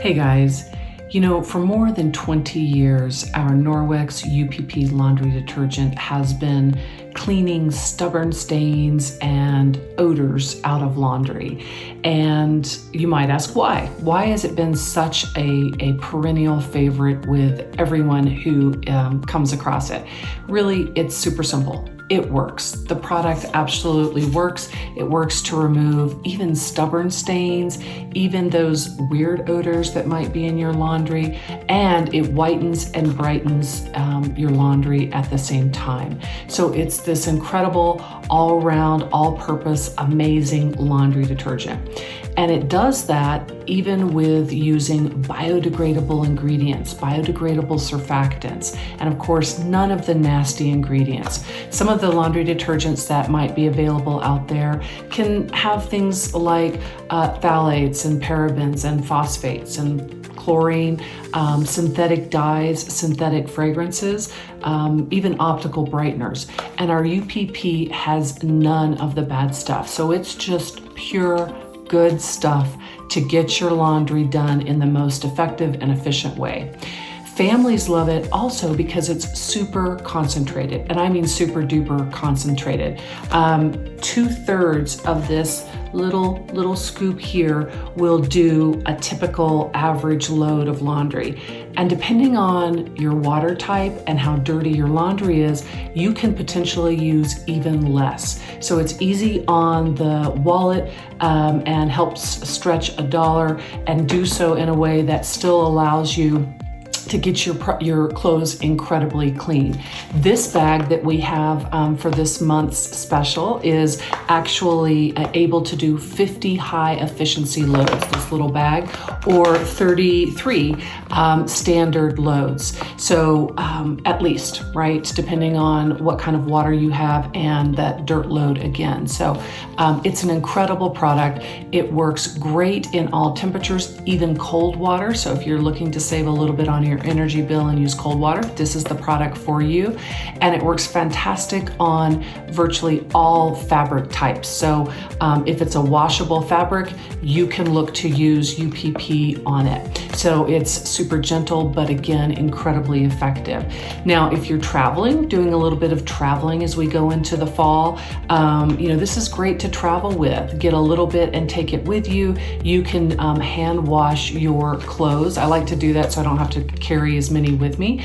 Hey guys, for more than 20 years, our Norwex UPP laundry detergent has been cleaning stubborn stains and odors out of laundry. And you might ask why? Why has it been such a perennial favorite with everyone who comes across it? Really, it's super simple. It works. The product absolutely works. It works to remove even stubborn stains, even those weird odors that might be in your laundry, and it whitens and brightens your laundry at the same time. So it's this incredible, all-round, all-purpose, amazing laundry detergent. And it does that even with using biodegradable ingredients, biodegradable surfactants, and of course, none of the nasty ingredients. Some of the laundry detergents that might be available out there can have things like phthalates and parabens and phosphates and chlorine, synthetic dyes, synthetic fragrances, even optical brighteners. And our UPP has none of the bad stuff. So it's just pure, good stuff to get your laundry done in the most effective and efficient way. Families love it also because it's super concentrated, and I mean super duper concentrated. 2/3 of this little scoop here will do a typical average load of laundry. And depending on your water type and how dirty your laundry is, you can potentially use even less. So it's easy on the wallet and helps stretch $1 and do so in a way that still allows you to get your clothes incredibly clean. This bag that we have for this month's special is actually able to do 50 high efficiency loads, this little bag, or 33 standard loads. So at least, right, depending on what kind of water you have and that dirt load again. So it's an incredible product. It works great in all temperatures, even cold water. So if you're looking to save a little bit on your energy bill and use cold water, this is the product for you. And it works fantastic on virtually all fabric types. So if it's a washable fabric, you can look to use UPP on it. So it's super gentle, but again, incredibly effective. Now, if you're traveling, doing a little bit of traveling as we go into the fall, this is great to travel with. Get a little bit and take it with you. You can hand wash your clothes. I like to do that so I don't have to carry as many with me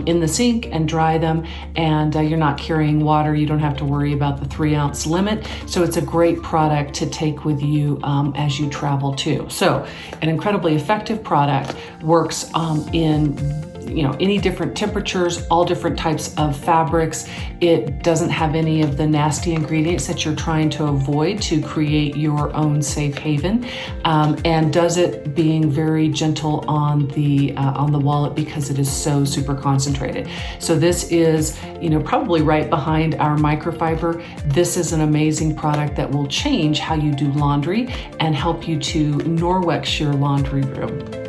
in the sink and dry them. And you're not carrying water. You don't have to worry about the 3-ounce limit. So it's a great product to take with you as you travel too. So an incredibly effective product, works in any different temperatures, all different types of fabrics. It doesn't have any of the nasty ingredients that you're trying to avoid to create your own safe haven, and does it being very gentle on the wallet because it is so super concentrated. So this is, probably right behind our microfiber. This is an amazing product that will change how you do laundry and help you to Norwex your laundry room.